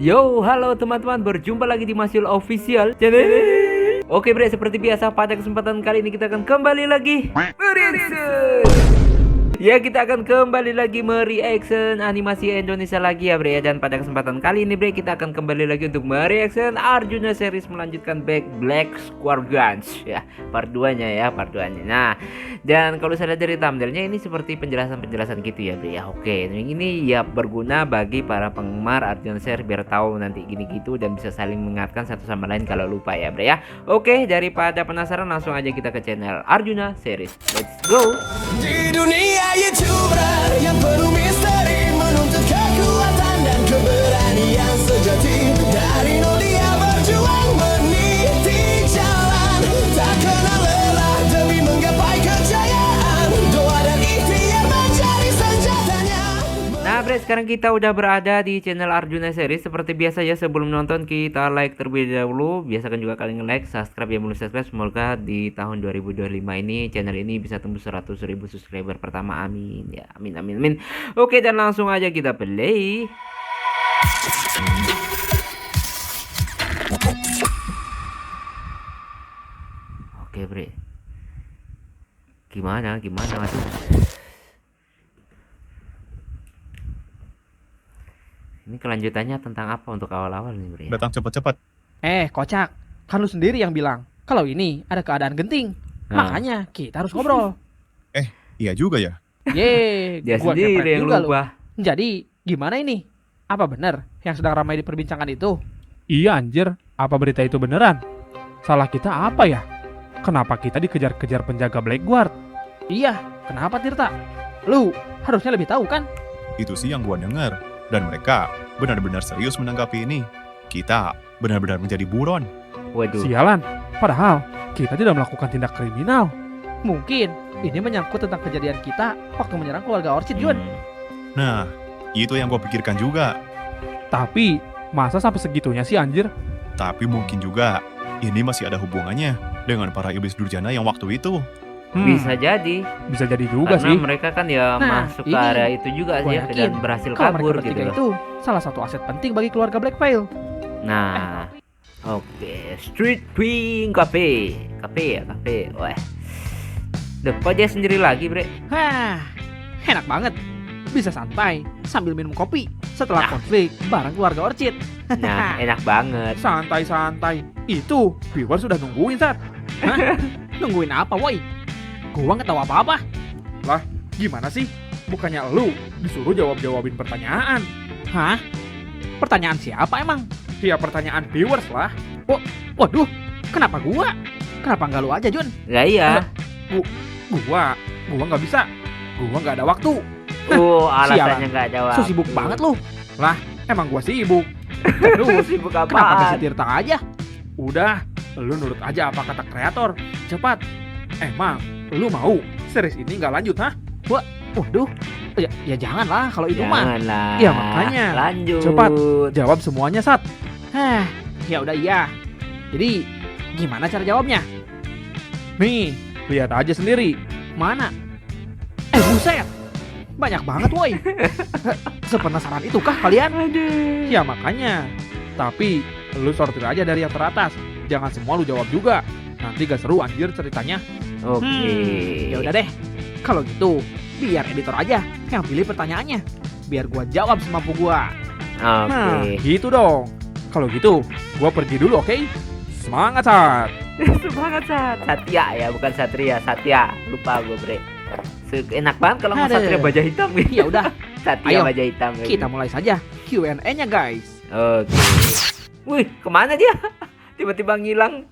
Yo, halo teman-teman, berjumpa lagi di Masyul Official Channel. Oke bre, seperti biasa pada kesempatan kali ini kita akan kembali lagi mereaction. Ya, kita akan kembali lagi mereaction animasi Indonesia lagi ya bre. Dan pada kesempatan kali ini bre, kita akan kembali lagi untuk mereaction Arjuna series melanjutkan Black Squadrons ya, part 2 nya ya, part 2 nya. Nah, dan kalau saya lihat dari thumbnailnya ini seperti penjelasan-penjelasan gitu ya bre ya. Oke, ini ya berguna bagi para penggemar Arjuna series biar tahu nanti gini gitu dan bisa saling mengingatkan satu sama lain kalau lupa ya bre ya. Oke, daripada penasaran langsung aja kita ke channel Arjuna series. Let's go. Di dunia YouTuber yang penuh misteri, menuntut kekuatan dan keberanian sejati. Dari nol dia berjuang meniti jalan, tak kenal lelah demi menggapai kejayaan. Doa dan ikhtiar menjadi senjatanya. Nah bre, sekarang kita udah berada di channel Arjuna series. Seperti biasa ya, sebelum nonton kita like terlebih dahulu. Biasakan juga kalian nge-like, subscribe ya, belum subscribe. Semoga di tahun 2025 ini channel ini bisa tembus 100.000 subscriber pertama, amin ya, amin amin amin. Oke, dan langsung aja kita play. Oke bre, gimana aduh. Ini kelanjutannya tentang apa untuk awal-awal nih bre? Datang cepat-cepat. Kocak, kan lu sendiri yang bilang kalau ini ada keadaan genting. Nah. Makanya kita harus ngobrol. Iya juga ya. Yeay, Dia gua sendiri kepret yang juga lu. lupa. Jadi, gimana ini? Apa benar yang sedang ramai diperbincangkan itu? Iya anjir, apa berita itu beneran? Salah kita apa ya? Kenapa kita dikejar-kejar penjaga Blackguard? Iya, kenapa Tirta? Lu harusnya lebih tahu kan? Itu sih yang gua dengar. Dan mereka benar-benar serius menanggapi ini. Kita benar-benar menjadi buron. Waduh. Sialan, padahal kita tidak melakukan tindak kriminal. Mungkin ini menyangkut tentang kejadian kita waktu menyerang keluarga Orchid, Jun. Nah, itu yang gua pikirkan juga. Tapi, masa sampai segitunya sih anjir? Tapi mungkin juga ini masih ada hubungannya dengan para iblis durjana yang waktu itu. Bisa jadi. Bisa jadi juga Karena sih. mereka kan ya Nah, masuk ke ini area itu juga gua sih ya, yakin dan berhasil Kalau mereka kabur bertiga gitu loh. itu salah satu aset penting bagi keluarga Blackveil. Nah, oke, Street Queen Cafe. Cafe ya, cafe. Wah. Duh, kok dia sendiri lagi, bre? Hah, enak banget. Bisa santai sambil minum kopi setelah konflik bareng keluarga Orchid. Nah, enak banget. Santai-santai. Itu viewer sudah nungguin, Sat. Hah? Nungguin apa, woi? Gua nggak tahu apa-apa. Lah, gimana sih? Bukannya lu disuruh jawab-jawabin pertanyaan. Hah? Pertanyaan siapa emang? Ya pertanyaan viewers lah. Waduh, kenapa gua? Kenapa nggak lu aja, Jun? Lah iya. Gua nggak bisa. Gua nggak ada waktu. Alasannya nggak ada waktu. So sibuk banget lu. Lah, emang gua sibuk. Terus Sibuk kenapa apaan? kasih Tirta aja? Udah, lu nurut aja apa kata kreator. Cepat. Emang lu mau series ini nggak lanjut, hah? Waduh. Ya janganlah kalau itu mah. Janganlah. Ya, makanya. Lanjut. Cepat. Jawab semuanya, Sat. Hah, ya udah iya. Jadi, gimana cara jawabnya? Nih, lihat aja sendiri. Mana? Buset. Banyak banget, woi. Sepenasaran itukah kalian? Aduh. Ya makanya. Tapi lu sortir aja dari yang teratas. Jangan semua lu jawab juga. Nanti gak seru anjir ceritanya. Oke. Ya udah deh. Kalau gitu, biar editor aja yang pilih pertanyaannya. Biar gua jawab semampu gua. Nah, Oke. gitu dong. Kalau gitu, gua pergi dulu, oke? Semangat, Sat. Semangat Sat. Satya ya, bukan Satria. Satya. Lupa gue, bre. Enak banget kalau nggak Aduh. Satria baja hitam gitu. Ya udah, Satya Ayo, baja hitam. kayak kita gitu. mulai saja Q&A-nya, guys. Oke. Wih, kemana dia? Tiba-tiba ngilang.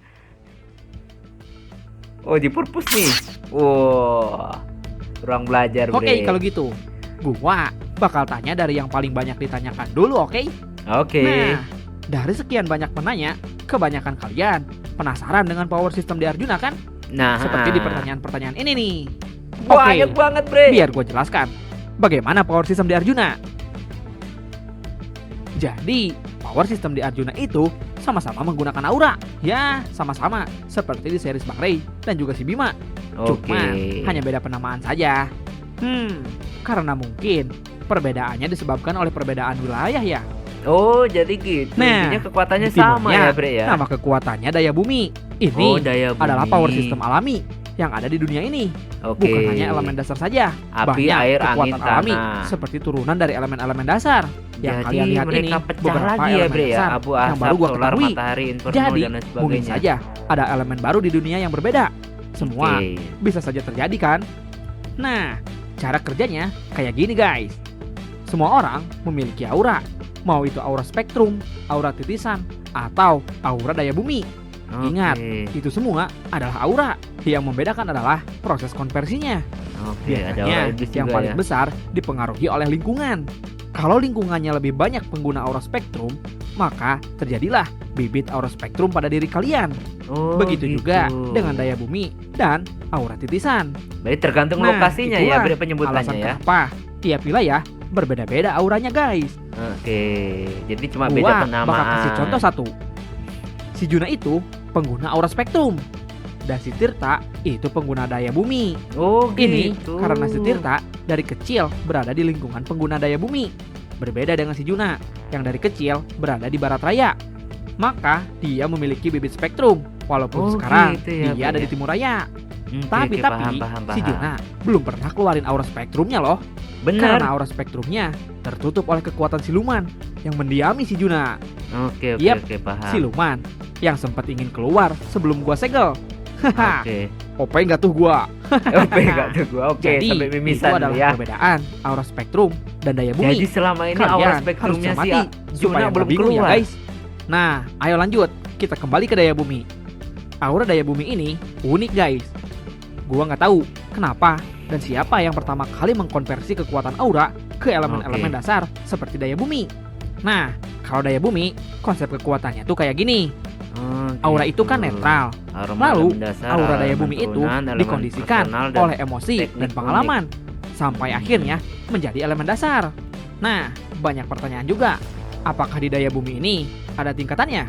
Oh, di purpose nih. Wah, ruang belajar, bre. Oke, kalau gitu, gua bakal tanya dari yang paling banyak ditanyakan dulu, oke? Oke. Nah, dari sekian banyak penanya, kebanyakan kalian penasaran dengan power system di Arjuna kan? Nah, Seperti di pertanyaan-pertanyaan ini nih. banyak banget, bre. Biar gue jelaskan bagaimana power system di Arjuna. Jadi, power system di Arjuna itu sama-sama menggunakan aura. Ya, sama-sama seperti di series Bang Ray dan juga si Bima. Oke. Cuma hanya beda penamaan saja. Karena mungkin perbedaannya disebabkan oleh perbedaan wilayah ya. Oh, jadi gitu. Nah, Intinya kekuatannya di sama timurnya, ya, Bre ya. Nama kekuatannya daya bumi. Ini Oh, daya bumi. adalah power system alami yang ada di dunia ini. Oke. Bukan hanya elemen dasar saja. Api, Banyak air, kekuatan angin, alami tanah. seperti turunan dari elemen-elemen dasar. Yang Jadi kalian lihat mereka ini pecah beberapa lagi ya, elemen Bre ya. dasar Abu, yang asap, baru gua solar, ketahui. matahari, inferno Jadi dan lain mungkin sebagainya. saja ada elemen baru di dunia yang berbeda. Semua Oke. bisa saja terjadi kan? Nah, cara kerjanya kayak gini guys. Semua orang memiliki aura. Mau itu aura spektrum, aura titisan, atau aura daya bumi. Ingat, Oke. itu semua adalah aura. Yang membedakan adalah proses konversinya. Oke, ada Biasanya aura iblis yang juga paling ya. besar dipengaruhi oleh lingkungan. Kalau lingkungannya lebih banyak pengguna aura spektrum, maka terjadilah bibit aura spektrum pada diri kalian. Oh, Begitu gitu. juga dengan daya bumi dan aura titisan. Berarti tergantung Nah, lokasinya ya, itulah Bre, penyebutannya Alasan ya. kenapa tiap wilayah berbeda-beda auranya guys. Oke. Jadi cuma Gua beda bakal penamaan. kasih contoh satu. Si Juna itu pengguna aura spektrum. Dan si Tirta itu pengguna daya bumi. Oh, Ini gitu. karena si Tirta dari kecil berada di lingkungan pengguna daya bumi. Berbeda dengan si Juna yang dari kecil berada di barat raya. Maka dia memiliki bibit spektrum. Walaupun Oh, sekarang gitu ya, dia Bro ada ya. di timur raya. Oke, Tapi oke, paham, si Juna belum pernah keluarin aura spektrumnya loh. Benar. Karena aura spektrumnya tertutup oleh kekuatan siluman yang mendiami si Juna. Oke, oke, Yap, oke, paham. Siluman yang sempat ingin keluar sebelum gua segel. Haha, Oke. OP nggak tuh gua? Oke, enggak tuh gua. Oke, Jadi sampai itu mimisan adalah ya. perbedaan aura spektrum dan daya bumi. Jadi selama ini Kalian aura harus spektrumnya si cermati supaya Juna belum nggak bingung keluar. ya guys. Nah, ayo lanjut. Kita kembali ke daya bumi. Aura daya bumi ini unik guys. Gua nggak tahu kenapa dan siapa yang pertama kali mengkonversi kekuatan aura ke elemen-elemen Oke. dasar seperti daya bumi. Nah, kalau daya bumi, konsep kekuatannya tuh kayak gini. Oh, Aura itu kan gitu. netral. Aura Lalu, elemen dasar, aura daya elemen bumi itu turunan, elemen dikondisikan personal, dan oleh emosi teknik dan pengalaman sampai akhirnya menjadi elemen dasar. Nah, banyak pertanyaan juga. Apakah di daya bumi ini ada tingkatannya?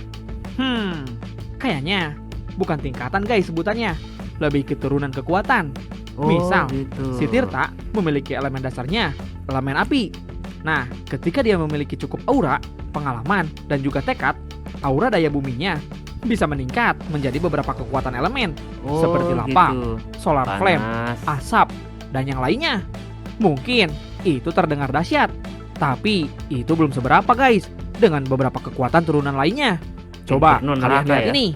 Kayaknya bukan tingkatan guys sebutannya. Lebih keturunan kekuatan. Oh, Misal, gitu. Si Tirta memiliki elemen dasarnya, elemen api. Nah, ketika dia memiliki cukup aura, pengalaman, dan juga tekad, aura daya buminya bisa meningkat menjadi beberapa kekuatan elemen Oh, seperti lava, gitu. solar flame, Panas. asap, dan yang lainnya. Mungkin itu terdengar dahsyat, tapi itu belum seberapa guys dengan beberapa kekuatan turunan lainnya. Coba Inferno kalian neraka lihat ya? ini.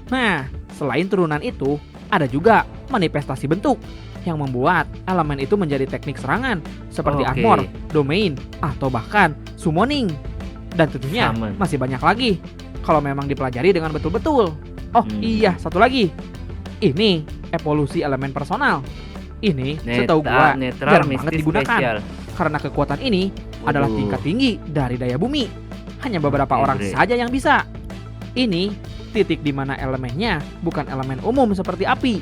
Nah, selain turunan itu, ada juga manifestasi bentuk yang membuat elemen itu menjadi teknik serangan seperti Oke. armor, domain, atau bahkan summoning. Dan tentunya Summon. masih banyak lagi kalau memang dipelajari dengan betul-betul. Oh iya, satu lagi. Ini evolusi elemen personal. Ini setahu gua netral, jarang banget mistis, digunakan. spesial. Karena kekuatan ini adalah Waduh. tingkat tinggi dari daya bumi. Hanya beberapa Oke, orang Bre. saja yang bisa. Ini titik di mana elemennya bukan elemen umum seperti api.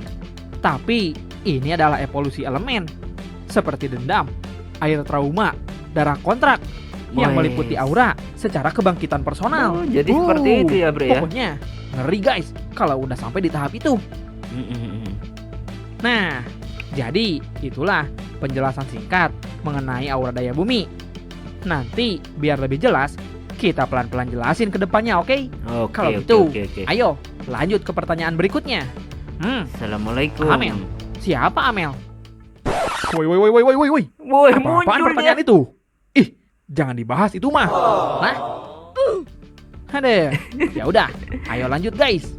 Tapi ini adalah evolusi elemen seperti dendam, air trauma, darah kontrak yang Wes. meliputi aura secara kebangkitan personal. Oh, jadi seperti itu ya, Bre ya? Pokoknya ngeri guys kalau udah sampai di tahap itu. Nah, jadi itulah penjelasan singkat mengenai aura daya bumi. Nanti biar lebih jelas, kita pelan-pelan jelasin ke depannya, oke? Oke, Kalau oke, gitu, oke, oke. Ayo, lanjut ke pertanyaan berikutnya. Assalamualaikum. Amel. Siapa Amel? Woi, woi, woi, woi, woi, woi. Woi, Apaan muncul pertanyaan dia. itu? Ih, jangan dibahas itu mah. Nah, ada. Ya udah, ayo lanjut guys.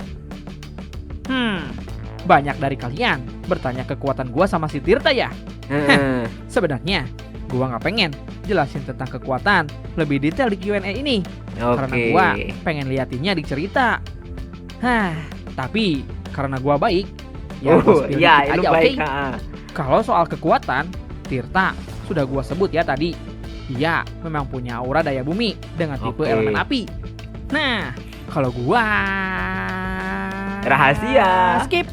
Banyak dari kalian bertanya kekuatan gua sama si Tirta ya. Heeh. Sebenarnya, gua nggak pengen jelasin tentang kekuatan lebih detail di Q&A ini. Karena Oke. gua pengen liatinnya di cerita. Tapi karena gua baik, ya gua Oh, spill ya, dikit lu aja, baik. oke? Kalau soal kekuatan, Tirta sudah gua sebut ya tadi. Dia memang punya aura daya bumi dengan tipe Oke. elemen api. Nah, kalau gua Rahasia. skip.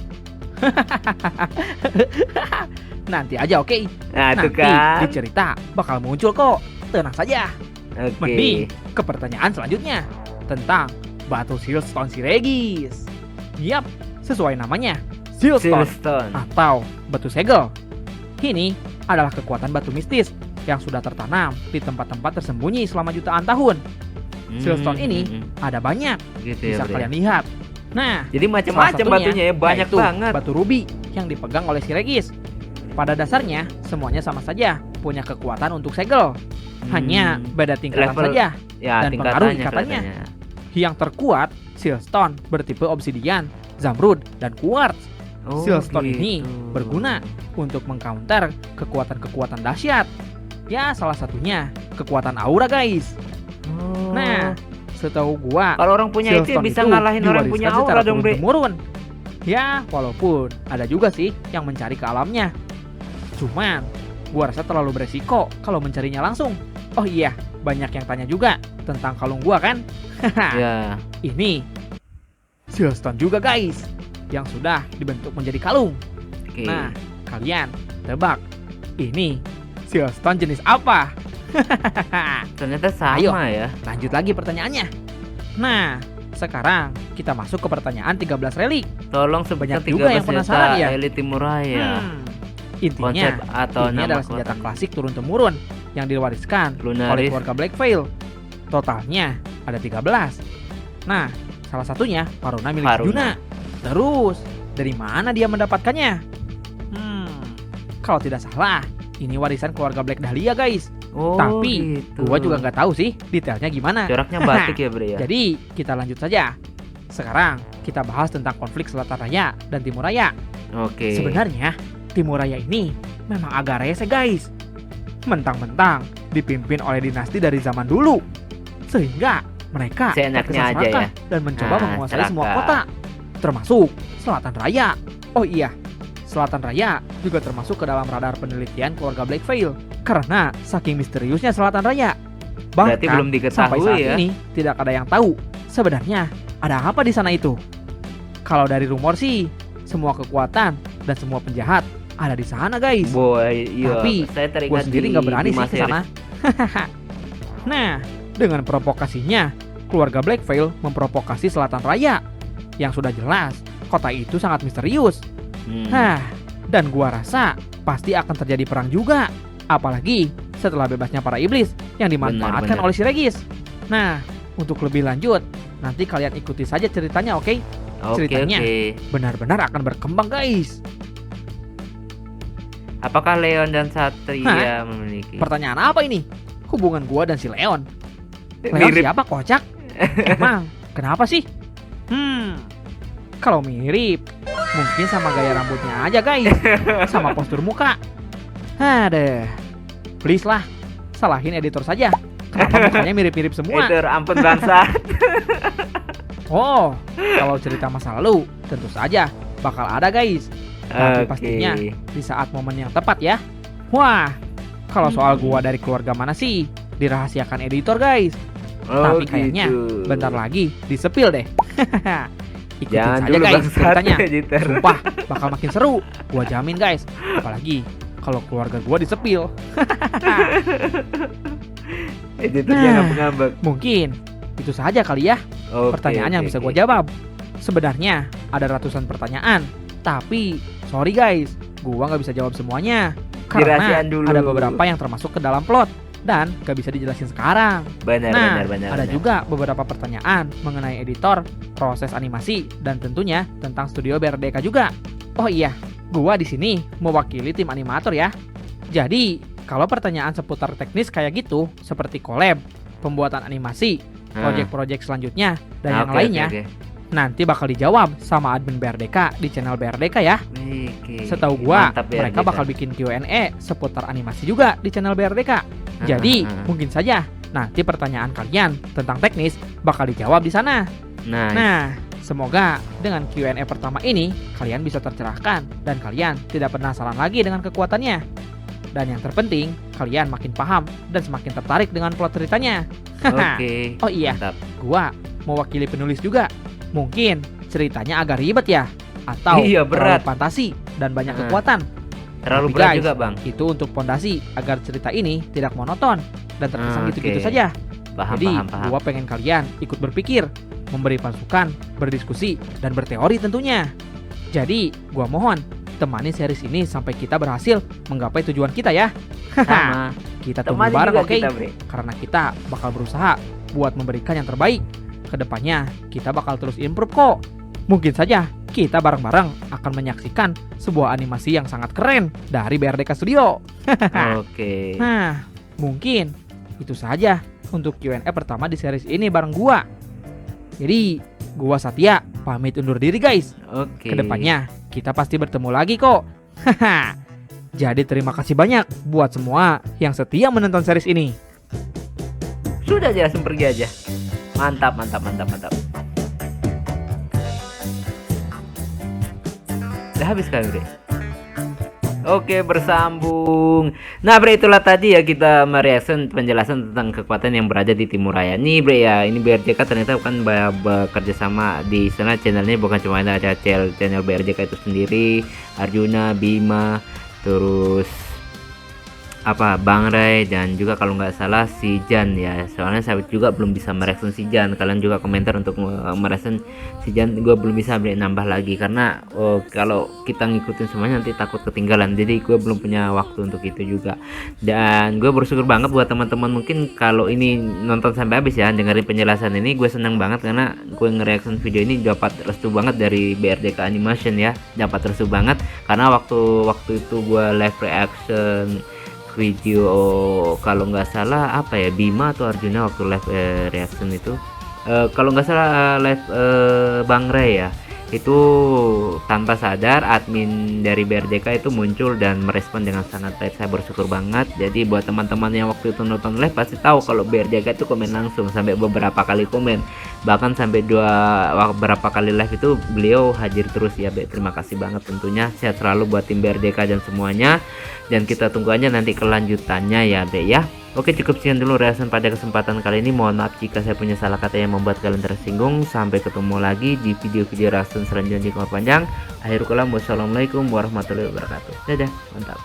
Nanti aja oke. Nah, tuh Nanti kan. di cerita bakal muncul kok. Tenang saja. Oke. Mending ke pertanyaan selanjutnya tentang batu Silstone Siregis. Yap, sesuai namanya, Silstone Silstone. atau batu segel. Ini adalah kekuatan batu mistis yang sudah tertanam di tempat-tempat tersembunyi selama jutaan tahun. Silstone ini ada banyak, gitu ya, bisa Bre. kalian lihat. Nah, Jadi salah macam-macam satunya batunya ya, banyak yaitu banget. batu ruby yang dipegang oleh si Regis. Pada dasarnya semuanya sama saja, punya kekuatan untuk segel. Hanya beda tingkatan Level- saja. Ya, dan pengaruh tingkatannya ikatannya. kelihatannya. Yang terkuat, Silstone bertipe obsidian, zamrud, dan quartz. Oh, Silstone gitu. ini berguna untuk mengcounter kekuatan-kekuatan dahsyat. Ya, salah satunya kekuatan aura, guys. Oh. Nah, setahu gua, kalau orang punya itu Silstone bisa ngalahin orang diwariskan punya secara aura dong, Bre. turun-temurun. Ya, walaupun ada juga sih yang mencari ke alamnya. Cuman, gua rasa terlalu beresiko kalau mencarinya langsung. Oh iya, banyak yang tanya juga tentang kalung gua kan? Ya. Ini Silstone juga, guys, yang sudah dibentuk menjadi kalung. Oke. Nah, kalian tebak, ini Silstone jenis apa? Ternyata sama Ayo. ya. Lanjut lagi pertanyaannya. Nah, sekarang kita masuk ke pertanyaan 13 relik. Tolong sebutkan Banyak juga yang 13 penasaran senjata ya. elit Timur Raya. Intinya, Konsep atau ini nama adalah senjata kekuatan. klasik turun-temurun yang diwariskan oleh Lunaris. keluarga Blackveil. Totalnya ada 13. Nah, salah satunya Varuna milik Varuna. Juna. Terus, dari mana dia mendapatkannya? Kalau tidak salah, ini warisan keluarga Black Dahlia, guys. Oh, Tapi, gitu. Gua juga nggak tahu sih detailnya gimana. Coraknya batik ya, Bre ya. Jadi, kita lanjut saja. Sekarang, kita bahas tentang konflik Selatan Raya dan Timur Raya. Oke. Sebenarnya, Timur Raya ini memang agak rese, guys. Mentang-mentang dipimpin oleh dinasti dari zaman dulu. Sehingga mereka Seenaknya terkesan aja serakah ya. dan mencoba Ah, menguasai semua serakah. kota, termasuk Selatan Raya. Oh iya, Selatan Raya juga termasuk ke dalam radar penelitian keluarga Blackveil karena saking misteriusnya Selatan Raya. Berarti Bahkan belum diketahui sampai saat ya. ini tidak ada yang tahu sebenarnya ada apa di sana itu. Kalau dari rumor sih, semua kekuatan dan semua penjahat ada di sana, guys. Boy, iya. Tapi, saya Gue teringat sendiri di nggak berani sih Dimas ke Series. sana. Nah, dengan provokasinya, keluarga Blackveil memprovokasi Selatan Raya. Yang sudah jelas, kota itu sangat misterius. Nah, dan gua rasa pasti akan terjadi perang juga. Apalagi setelah bebasnya para iblis yang dimanfaatkan Benar. oleh si Regis. Nah, untuk lebih lanjut, nanti kalian ikuti saja ceritanya, oke? Oke, ceritanya. oke. Benar-benar akan berkembang, guys. Apakah Leon dan Satria Hah? memiliki? Pertanyaan apa ini? Hubungan gua dan si Leon. Leon Mirip. siapa, kocak? Emang, kenapa sih? Kalau mirip, mungkin sama gaya rambutnya aja, guys. Sama postur muka. Aduh, please lah, salahin editor saja. Kenapa mukanya mirip-mirip semua? Itu ampun bangsa. Oh, kalau cerita masa lalu, tentu saja bakal ada, guys. Tapi Oke. pastinya di saat momen yang tepat ya. Wah, kalau soal gua dari keluarga mana sih, dirahasiakan editor, guys. Oh, Tapi kayaknya gitu. bentar lagi disepil deh. Ikutin Jangan saja, dulu guys, bangsat, ceritanya. editor. Sumpah, bakal makin seru. Gua jamin, guys. Apalagi kalau keluarga gua disepil. Editornya Nah. ngambek-ngambek. Mungkin itu saja kali ya Oke, pertanyaan yang oke, bisa oke. gua jawab. Sebenarnya ada ratusan pertanyaan, tapi sorry guys, gua nggak bisa jawab semuanya karena Dirahasiain dulu. ada beberapa yang termasuk ke dalam plot dan gak bisa dijelasin sekarang. Benar, Nah, benar. ada juga beberapa pertanyaan mengenai editor, proses animasi, dan tentunya tentang studio BRDK juga. Oh iya, gua di sini mewakili tim animator ya. Jadi, kalau pertanyaan seputar teknis kayak gitu, seperti collab, pembuatan animasi, project-project selanjutnya, dan yang lainnya, nanti bakal dijawab sama admin BRDK di channel BRDK ya. Setahu gua, Mantap, ya, mereka bakal bikin Q&A seputar animasi juga di channel BRDK. Jadi, mungkin saja nanti pertanyaan kalian tentang teknis bakal dijawab di sana. Nah, semoga dengan Q&A pertama ini kalian bisa tercerahkan dan kalian tidak penasaran lagi dengan kekuatannya. Dan yang terpenting, kalian makin paham dan semakin tertarik dengan plot ceritanya. Oke. Oh iya, Mantap. gua mewakili penulis juga. Mungkin ceritanya agak ribet ya, atau Iya, berat. terlalu fantasi dan banyak Nah. kekuatan. Terlalu Tapi berat guys, juga, Bang. Itu untuk pondasi agar cerita ini tidak monoton dan terkesan Oke. gitu-gitu saja. Paham, Jadi, paham. gua pengen kalian ikut berpikir, memberi masukan, berdiskusi, dan berteori tentunya. Jadi, gua mohon temani series ini sampai kita berhasil menggapai tujuan kita ya. Sama. Kita tunggu Temani bareng, juga oke? kita, Bre. Karena kita bakal berusaha buat memberikan yang terbaik. Kedepannya kita bakal terus improve kok. Mungkin saja kita bareng-bareng akan menyaksikan sebuah animasi yang sangat keren dari BRDK Studio. Oke. Nah, mungkin itu saja untuk Q&A pertama di series ini bareng gua. Jadi, gua Satya pamit undur diri guys. Oke. Kedepannya kita pasti bertemu lagi kok. Jadi terima kasih banyak buat semua yang setia menonton series ini. Sudah aja, langsung pergi aja. Mantap, mantap, mantap, mantap. Udah habis kan, Bre? Oke, bersambung. Nah, Bre, itulah tadi ya kita mereaction penjelasan tentang kekuatan yang berada di Timur Raya. Nih, Bre ya, ini BRJK ternyata kan bekerja sama di sana, channelnya bukan cuma ada channel BRJK itu sendiri, Arjuna, Bima, terus Bang Ray, dan juga kalau nggak salah si Jan ya. Soalnya saya juga belum bisa mereaction si Jan. Kalian juga komentar untuk mereaction si Jan. Gue belum bisa nambah lagi karena kalau kita ngikutin semuanya nanti takut ketinggalan. Jadi gue belum punya waktu untuk itu juga. Dan gue bersyukur banget buat teman-teman mungkin kalau ini nonton sampai habis ya, dengerin penjelasan ini. Gue senang banget karena gue nge-reaction video ini dapat restu banget dari BRDK Animation ya. Dapat restu banget karena waktu itu gue live reaction video kalau nggak salah Bima atau Arjuna waktu live reaction itu kalau nggak salah live Bang Ray ya, itu tanpa sadar admin dari BRDK itu muncul dan merespon dengan sangat baik. Saya bersyukur banget. Jadi buat teman-teman yang waktu itu nonton live pasti tahu kalau BRDK itu komen langsung sampai beberapa kali komen, bahkan sampai beberapa kali live itu beliau hadir terus ya. Terima kasih banget tentunya. Sehat selalu buat tim BRDK dan semuanya, dan kita tunggu aja nanti kelanjutannya ya Be ya. Oke, cukup sekian dulu reaction pada kesempatan kali ini. Mohon maaf jika saya punya salah kata yang membuat kalian tersinggung. Sampai ketemu lagi di video-video reaction selanjutnya di Komar Panjang. Akhirul kalam, wassalamualaikum warahmatullahi wabarakatuh. Dadah, mantap.